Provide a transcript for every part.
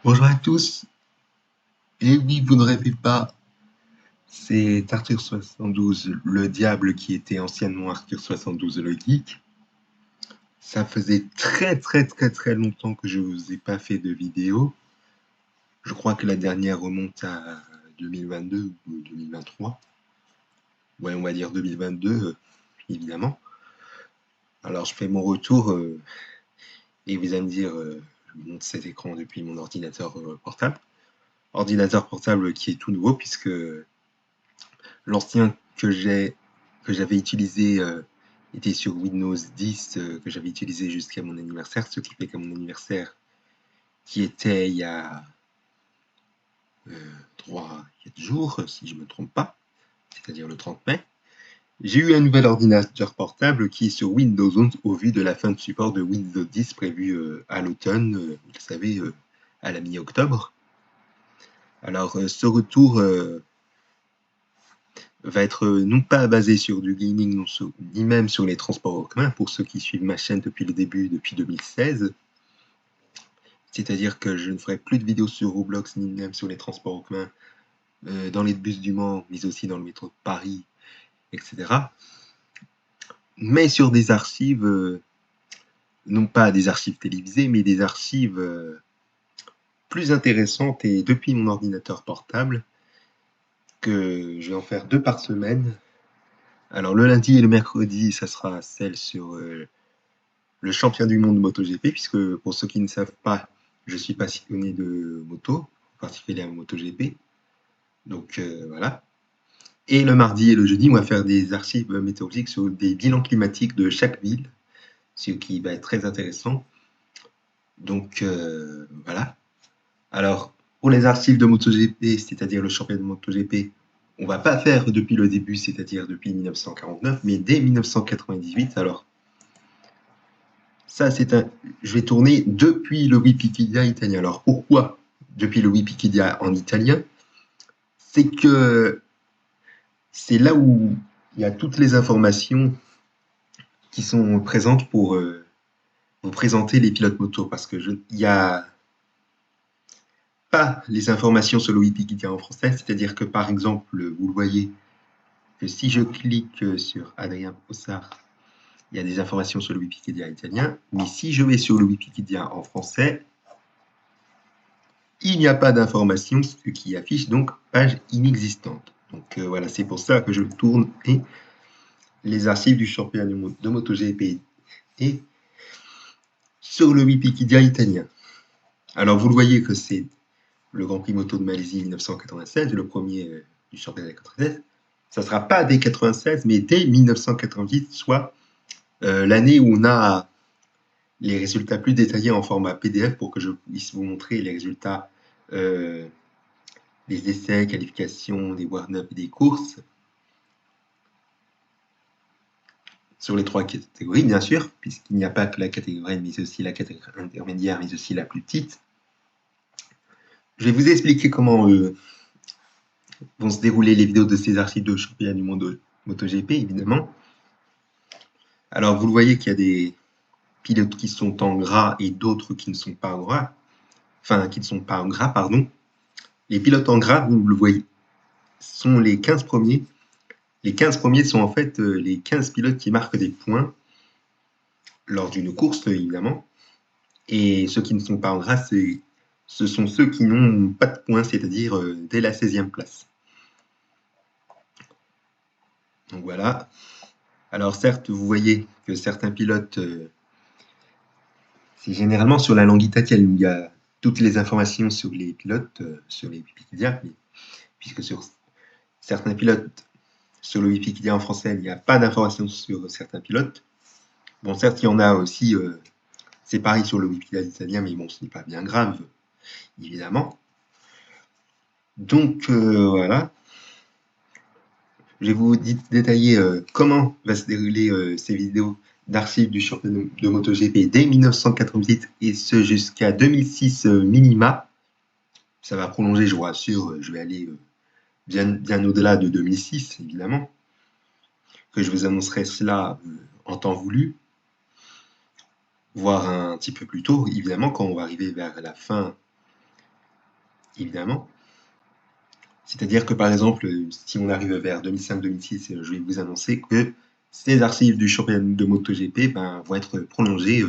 Bonjour à tous. Et oui, vous ne rêvez pas, c'est Arthur72, le diable qui était anciennement Arthur72 le geek. Ça faisait très longtemps que je vous ai pas fait de vidéo. Je crois que la dernière remonte à 2022 ou 2023. Ouais, on va dire 2022, évidemment. Alors je fais mon retour et vous allez me dire, je monte cet écran depuis mon ordinateur portable. Ordinateur portable qui est tout nouveau puisque l'ancien que j'avais utilisé était sur Windows 10 que j'avais utilisé jusqu'à mon anniversaire, ce qui fait qu'à mon anniversaire, qui était il y a 3-4 jours, si je ne me trompe pas, c'est-à-dire le 30 mai, j'ai eu un nouvel ordinateur portable qui est sur Windows 11 au vu de la fin de support de Windows 10 prévue à l'automne, vous savez, à la mi-octobre. Alors ce retour va être non pas basé sur du gaming, ni même sur les transports en commun, pour ceux qui suivent ma chaîne depuis le début, depuis 2016. C'est-à-dire que je ne ferai plus de vidéos sur Roblox, ni même sur les transports en commun, dans les bus du Mans, mais aussi dans le métro de Paris, etc. Mais sur des archives, non pas des archives télévisées, mais des archives plus intéressantes, et depuis mon ordinateur portable, que je vais en faire 2 par semaine. Alors le lundi et le mercredi, ça sera celle sur le champion du monde MotoGP, puisque pour ceux qui ne savent pas, je suis passionné de moto, en particulier la MotoGP. Donc voilà. Et le mardi et le jeudi, on va faire des archives météorologiques sur des bilans climatiques de chaque ville, ce qui va être très intéressant. Donc voilà. Alors, pour les archives de MotoGP, c'est-à-dire le championnat de MotoGP, on va pas faire depuis le début, c'est-à-dire depuis 1949, mais dès 1998. Alors, ça, je vais tourner depuis le Wikipédia italien. Alors, pourquoi depuis le Wikipédia en italien? C'est que c'est là où il y a toutes les informations qui sont présentes pour vous présenter les pilotes moto, parce que il y a pas les informations sur le Wikipédia en français, c'est-à-dire que par exemple, vous le voyez, que si je clique sur Adrien Possard, il y a des informations sur le Wikipédia italien, mais si je vais sur le Wikipédia en français, il n'y a pas d'informations, ce qui affiche donc page inexistante. Donc voilà, c'est pour ça que je tourne et les archives du championnat de MotoGP et sur le Wikipédia italien. Alors vous le voyez que c'est le Grand Prix moto de Malaisie 1996, le premier du championnat 96. Ça ne sera pas dès 96, mais dès 1988, soit l'année où on a les résultats plus détaillés en format PDF pour que je puisse vous montrer les résultats des essais, qualifications, des warm-up et des courses. Sur les 3 catégories, bien sûr, puisqu'il n'y a pas que la catégorie, mais aussi la catégorie intermédiaire, mais aussi la plus petite. Je vais vous expliquer comment vont se dérouler les vidéos de ces archives de championnat du monde MotoGP, évidemment. Alors, vous le voyez qu'il y a des pilotes qui sont en gras et d'autres qui ne sont pas en gras. Enfin, qui ne sont pas en gras, pardon. Les pilotes en gras, vous le voyez, sont les 15 premiers. Les 15 premiers sont en fait les 15 pilotes qui marquent des points lors d'une course, évidemment. Et ceux qui ne sont pas en gras, ce sont ceux qui n'ont pas de points, c'est-à-dire dès la 16e place. Donc voilà. Alors certes, vous voyez que certains pilotes, c'est généralement sur la langue italienne où il y a toutes les informations sur les pilotes, sur les Wikipédia, puisque sur certains pilotes, sur le Wikipédia en français, il n'y a pas d'informations sur certains pilotes. Bon, certes, il y en a aussi, c'est pareil sur le Wikipédia italien, mais bon, ce n'est pas bien grave, évidemment. Donc voilà. Je vais vous détailler comment va se dérouler ces vidéos d'archives du championnat de MotoGP dès 1988 et ce jusqu'à 2006 minima. Ça va prolonger, je vous rassure, je vais aller bien au-delà de 2006, évidemment, que je vous annoncerai cela en temps voulu, voire un petit peu plus tôt, évidemment, quand on va arriver vers la fin évidemment. C'est-à-dire que, par exemple, si on arrive vers 2005-2006, je vais vous annoncer que ces archives du championnat de MotoGP vont être prolongées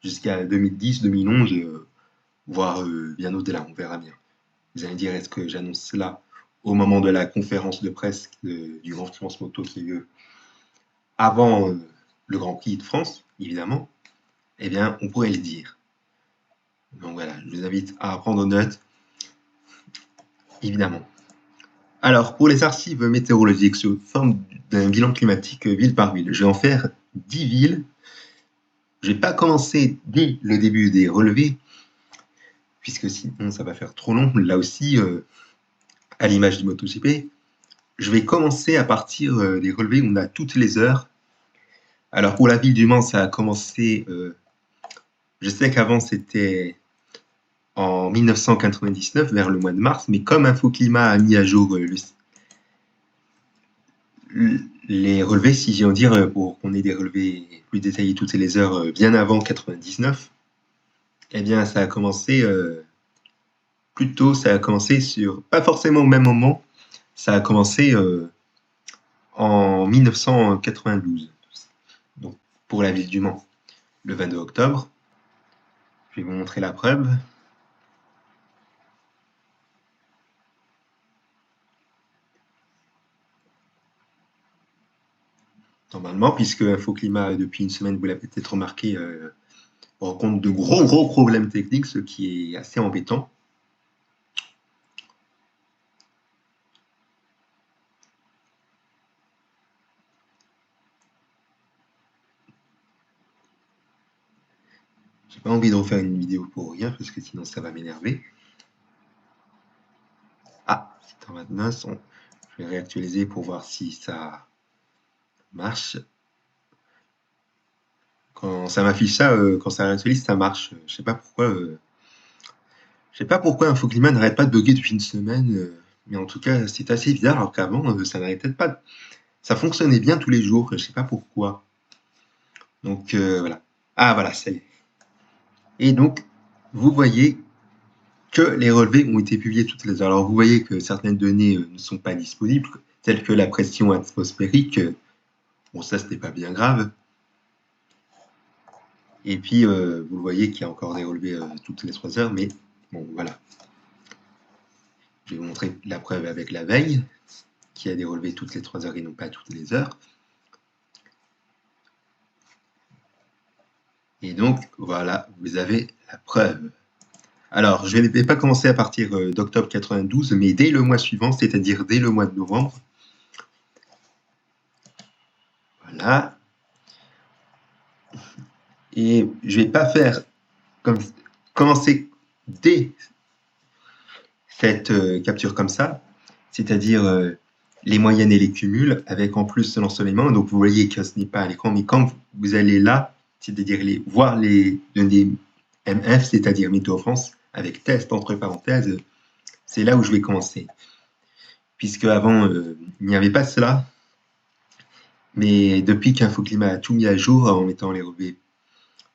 jusqu'à 2010-2011, voire bien au-delà, on verra bien. Vous allez me dire, est-ce que j'annonce cela au moment de la conférence de presse du Grand France Moto qui a eu lieu avant le Grand Prix de France, évidemment? Eh bien, on pourrait le dire. Donc voilà, je vous invite à prendre note, évidemment. Alors, pour les archives météorologiques sous forme d'un bilan climatique ville par ville, je vais en faire 10 villes. Je ne vais pas commencer dès le début des relevés, puisque sinon ça va faire trop long. Là aussi, à l'image du MotoGP, je vais commencer à partir des relevés où on a toutes les heures. Alors, pour la ville du Mans, ça a commencé, je sais qu'avant c'était en 1999, vers le mois de mars, mais comme Infoclimat a mis à jour les relevés, si j'ai en dire, pour qu'on ait des relevés plus détaillés toutes les heures, bien avant 99, eh bien, ça a commencé plutôt, ça a commencé sur, pas forcément au même moment, ça a commencé en 1992, donc pour la ville du Mans, le 22 octobre. Je vais vous montrer la preuve. Normalement, puisque Infoclimat, depuis une semaine, vous l'avez peut-être remarqué, rencontre de gros problèmes techniques, ce qui est assez embêtant. J'ai pas envie de refaire une vidéo pour rien, parce que sinon ça va m'énerver. Ah, c'est en 29, je vais réactualiser pour voir si ça marche. Quand ça m'affiche ça, quand ça réactualise, ça marche. Je sais pas pourquoi. Je sais pas pourquoi Infoclimat n'arrête pas de bugger depuis une semaine, mais en tout cas, c'est assez bizarre, alors qu'avant, ça n'arrêtait pas. Ça fonctionnait bien tous les jours, je sais pas pourquoi. Donc voilà. Ah voilà, ça y est. Et donc, vous voyez que les relevés ont été publiés toutes les heures. Alors vous voyez que certaines données ne sont pas disponibles, telles que la pression atmosphérique. Bon, ça, c'était pas bien grave. Et puis, vous voyez qu'il y a encore des relevés toutes les 3 heures, mais bon, voilà. Je vais vous montrer la preuve avec la veille, qui a des relevés toutes les 3 heures et non pas toutes les heures. Et donc, voilà, vous avez la preuve. Alors, je ne vais pas commencer à partir d'octobre 92, mais dès le mois suivant, c'est-à-dire dès le mois de novembre. Voilà. Et je ne vais pas faire commencer dès cette capture comme ça, c'est-à-dire les moyennes et les cumuls, avec en plus l'ensoleillement. Donc vous voyez que ce n'est pas à l'écran, mais quand vous allez là, c'est-à-dire voir les données MF, c'est-à-dire Météo France, avec test entre parenthèses, c'est là où je vais commencer. Puisque avant, il n'y avait pas cela. Mais depuis qu'Infoclimat a tout mis à jour en mettant les relevés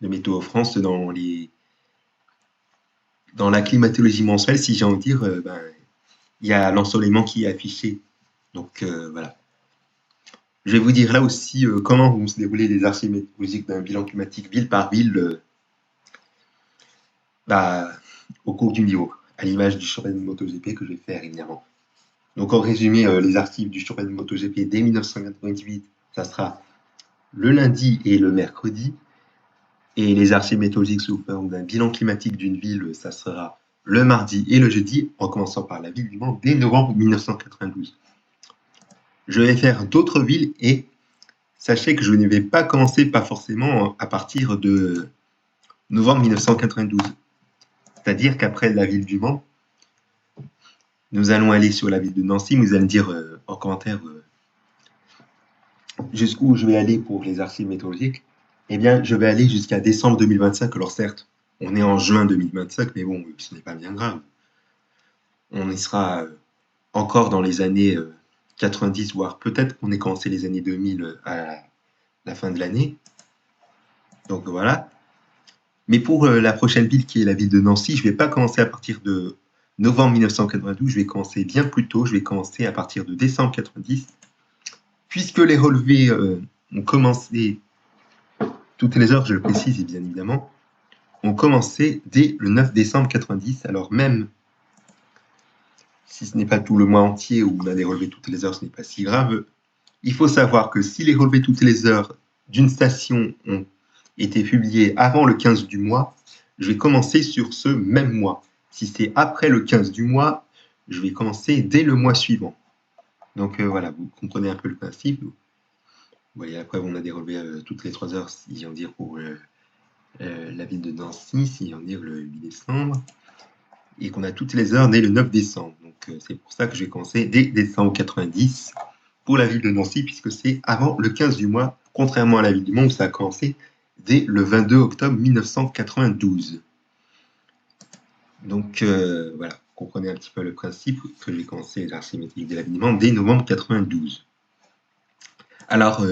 de Météo France dans la climatologie mensuelle, si j'ai envie de dire, il y a l'ensoleillement qui est affiché. Donc voilà. Je vais vous dire là aussi comment vont se dérouler les archives météorologiques d'un bilan climatique ville par ville au cours du niveau, à l'image du championnat de MotoGP que je vais faire évidemment. Donc en résumé, les archives du championnat de MotoGP dès 1998, ça sera le lundi et le mercredi. Et les archives météorologiques sous forme d'un bilan climatique d'une ville, ça sera le mardi et le jeudi, en commençant par la ville du Mans dès novembre 1992. Je vais faire d'autres villes et sachez que je ne vais pas commencer pas forcément à partir de novembre 1992. C'est-à-dire qu'après la ville du Mans, nous allons aller sur la ville de Nancy. Vous allez me dire en commentaire jusqu'où je vais aller pour les archives météorologiques. Eh bien, je vais aller jusqu'à décembre 2025. Alors certes, on est en juin 2025, mais bon, ce n'est pas bien grave. On y sera encore dans les années 90, voire peut-être qu'on ait commencé les années 2000 à la fin de l'année. Donc voilà. Mais pour la prochaine ville qui est la ville de Nancy, je ne vais pas commencer à partir de novembre 1992, je vais commencer bien plus tôt, je vais commencer à partir de décembre 90, puisque les relevés ont commencé toutes les heures, je le précise bien évidemment, ont commencé dès le 9 décembre 90, alors même si ce n'est pas tout le mois entier où on a des relevés toutes les heures, ce n'est pas si grave. Il faut savoir que si les relevés toutes les heures d'une station ont été publiés avant le 15 du mois, je vais commencer sur ce même mois. Si c'est après le 15 du mois, je vais commencer dès le mois suivant. Donc voilà, vous comprenez un peu le principe. Vous voyez, après, on a des relevés toutes les 3 heures, si on dire pour la ville de Nancy, si on dire le 8 décembre, et qu'on a toutes les heures dès le 9 décembre. Donc c'est pour ça que je vais commencer dès décembre 90 pour la ville de Nancy, puisque c'est avant le 15 du mois, contrairement à la ville du Mans où ça a commencé dès le 22 octobre 1992. Donc voilà, vous comprenez un petit peu le principe que j'ai commencé les archives métriques de la ville du Mans dès novembre 92. Alors,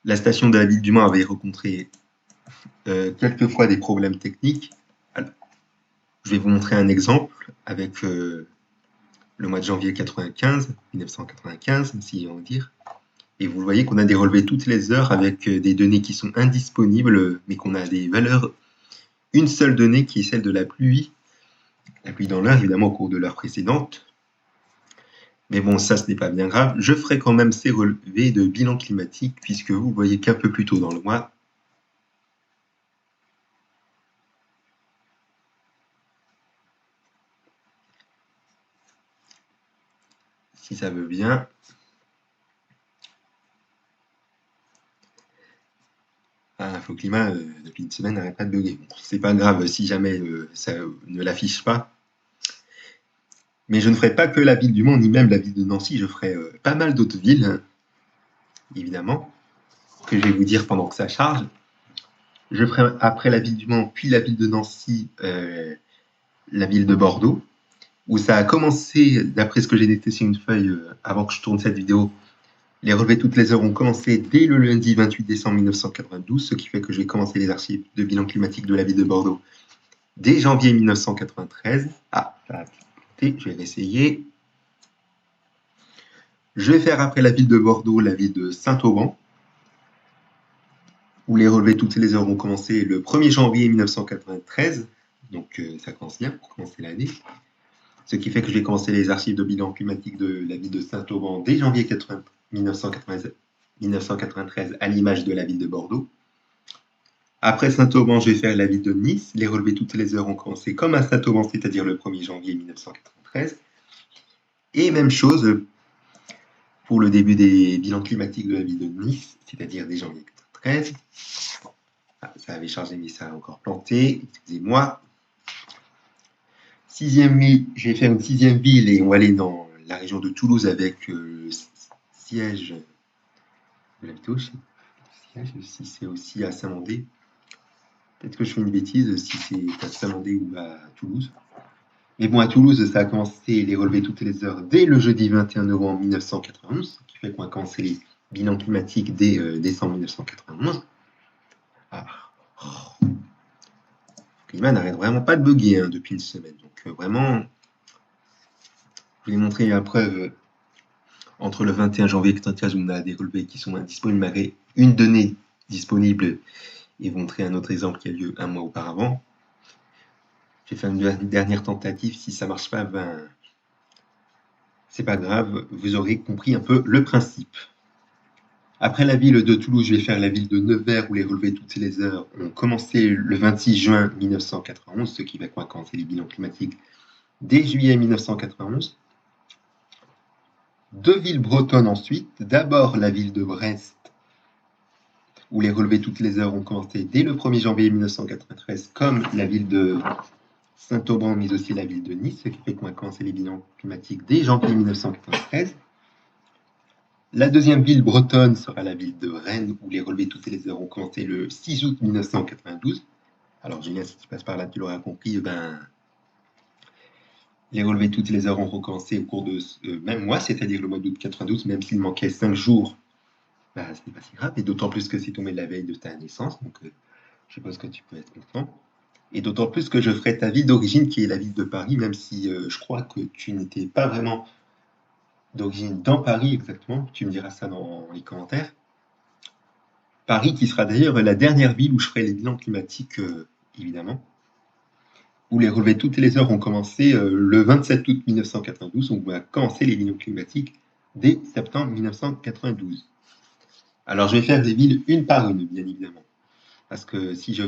la station de la ville du Mans avait rencontré quelques fois des problèmes techniques. Alors, je vais vous montrer un exemple avec le mois de janvier 1995, si on veut dire. Et vous voyez qu'on a des relevés toutes les heures avec des données qui sont indisponibles, mais qu'on a des valeurs. Une seule donnée qui est celle de la pluie dans l'heure, évidemment au cours de l'heure précédente. Mais bon, ça, ce n'est pas bien grave. Je ferai quand même ces relevés de bilan climatique, puisque vous voyez qu'un peu plus tôt dans le mois, si ça veut bien. Infoclimat, depuis une semaine, n'arrête pas de bugger. Bon, c'est pas grave si jamais ça ne l'affiche pas. Mais je ne ferai pas que la ville du Mans, ni même la ville de Nancy, je ferai pas mal d'autres villes, évidemment, que je vais vous dire pendant que ça charge. Je ferai après la ville du Mans, puis la ville de Nancy, la ville de Bordeaux, où ça a commencé, d'après ce que j'ai noté sur une feuille avant que je tourne cette vidéo, les relevés toutes les heures ont commencé dès le lundi 28 décembre 1992, ce qui fait que j'ai commencé les archives de bilan climatique de la ville de Bordeaux dès janvier 1993. Ah, ça a planté, je vais réessayer. Je vais faire après la ville de Bordeaux, la ville de Saint-Auban, où les relevés toutes les heures ont commencé le 1er janvier 1993. Donc ça commence bien pour commencer l'année. Ce qui fait que je vais commencer les archives de bilan climatique de la ville de Saint-Auban dès janvier 1993 à l'image de la ville de Bordeaux. Après Saint-Auban, je vais faire la ville de Nice. Les relevés toutes les heures ont commencé comme à Saint-Auban, c'est-à-dire le 1er janvier 1993. Et même chose pour le début des bilans climatiques de la ville de Nice, c'est-à-dire dès janvier 1993. Ah, ça avait chargé, mais ça a encore planté. Excusez-moi. Sixième ville, je vais faire une 6e ville et on va aller dans la région de Toulouse avec le siège de la vidéo. Si c'est aussi à Saint-Mandé. Peut-être que je fais une bêtise si c'est à Saint-Mandé ou à Toulouse. Mais bon, à Toulouse, ça a commencé les relevés toutes les heures dès le jeudi 21 novembre 1991, ce qui fait qu'on a commencé les bilans climatiques dès décembre 1991. Ah. Le climat n'arrête vraiment pas de bugger depuis une semaine. Donc vraiment, je vous ai montré la preuve entre le 21 janvier 1993 où on a des relevés qui sont indisponibles malgré une donnée disponible et vous montrer un autre exemple qui a lieu un mois auparavant. J'ai fait une dernière tentative. Si ça marche pas, ben c'est pas grave, vous aurez compris un peu le principe. Après la ville de Toulouse, je vais faire la ville de Nevers où les relevés toutes les heures ont commencé le 26 juin 1991, ce qui va commencer les bilans climatiques dès juillet 1991. 2 villes bretonnes ensuite, d'abord la ville de Brest où les relevés toutes les heures ont commencé dès le 1er janvier 1993, comme la ville de Saint-Auban, mais aussi la ville de Nice, ce qui fait qu'on a commencé les bilans climatiques dès janvier 1993. La deuxième ville bretonne sera la ville de Rennes, où les relevés toutes les heures ont commencé le 6 août 1992. Alors Julien, si tu passes par là, tu l'auras compris, les relevés toutes les heures ont recommencé au cours de ce même mois, c'est-à-dire le mois d'août 92, même s'il manquait 5 jours. Ce n'est pas si grave, et d'autant plus que c'est tombé la veille de ta naissance, donc je suppose que tu peux être content. Et d'autant plus que je ferai ta ville d'origine qui est la ville de Paris, même si je crois que tu n'étais pas vraiment d'origine dans Paris exactement. Tu me diras ça dans les commentaires. Paris qui sera d'ailleurs la dernière ville où je ferai les bilans climatiques, évidemment. Où les relevés toutes les heures ont commencé le 27 août 1992. On va commencer les bilans climatiques dès septembre 1992. Alors je vais faire les villes une par une, bien évidemment. Parce que si je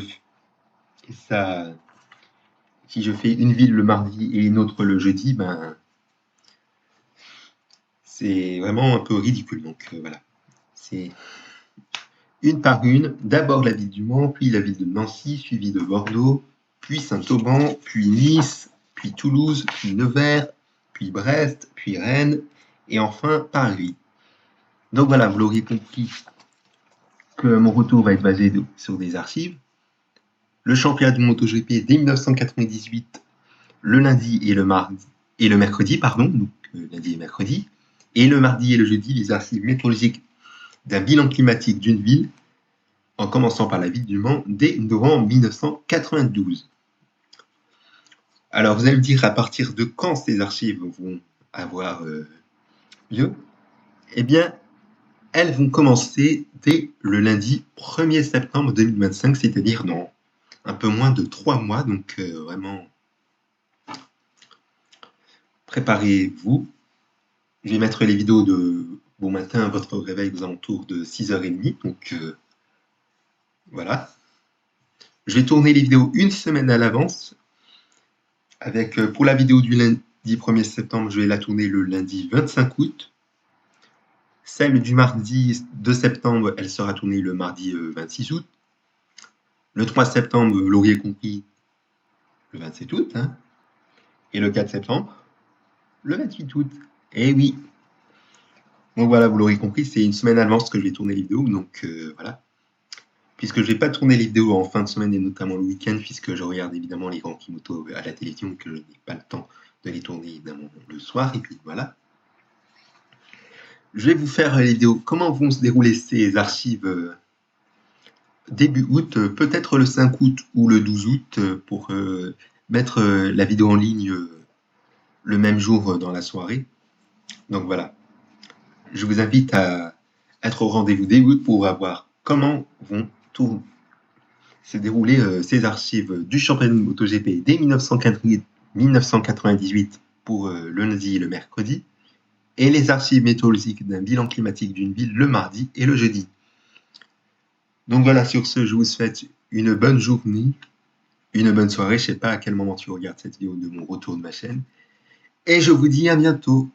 fais une ville le mardi et une autre le jeudi, ben c'est vraiment un peu ridicule. Donc voilà. C'est une par une. D'abord la ville du Mans, puis la ville de Nancy, suivie de Bordeaux, puis Saint-Auban, puis Nice, puis Toulouse, puis Nevers, puis Brest, puis Rennes, et enfin Paris. Donc voilà, vous l'aurez compris que mon retour va être basé sur des archives. Le championnat de MotoGP dès 1998, le lundi et le mercredi, donc lundi et mercredi, et le mardi et le jeudi, les archives météorologiques d'un bilan climatique d'une ville, en commençant par la ville du Mans dès novembre 1992. Alors vous allez me dire à partir de quand ces archives vont avoir lieu? Eh bien, elles vont commencer dès le lundi 1er septembre 2025, c'est-à-dire dans un peu moins de 3 mois, donc vraiment préparez-vous. Je vais mettre les vidéos de bon matin à votre réveil aux alentours de 6h30, donc voilà. Je vais tourner les vidéos une semaine à l'avance. Avec pour la vidéo du lundi 1er septembre, je vais la tourner le lundi 25 août. Celle du mardi 2 septembre, elle sera tournée le mardi 26 août. Le 3 septembre, vous l'auriez compris, le 27 août. Hein. Et le 4 septembre, le 28 août. Eh oui. Donc voilà, vous l'aurez compris, c'est une semaine à l'avance que je vais tourner les vidéos. Donc voilà. Puisque je ne vais pas tourner les vidéos en fin de semaine et notamment le week-end, puisque je regarde évidemment les Grands Prix moto à la télévision, que je n'ai pas le temps de les tourner évidemment le soir. Et puis voilà. Je vais vous faire les vidéos, comment vont se dérouler ces archives début août, peut-être le 5 août ou le 12 août, pour mettre la vidéo en ligne le même jour dans la soirée. Donc voilà. Je vous invite à être au rendez-vous début août pour voir comment vont se dérouler ces archives du championnat de MotoGP dès 1998 pour le lundi et le mercredi, et les archives météorologiques d'un bilan climatique d'une ville le mardi et le jeudi. Donc voilà, sur ce, je vous souhaite une bonne journée, une bonne soirée. Je ne sais pas à quel moment tu regardes cette vidéo de mon retour de ma chaîne. Et je vous dis à bientôt.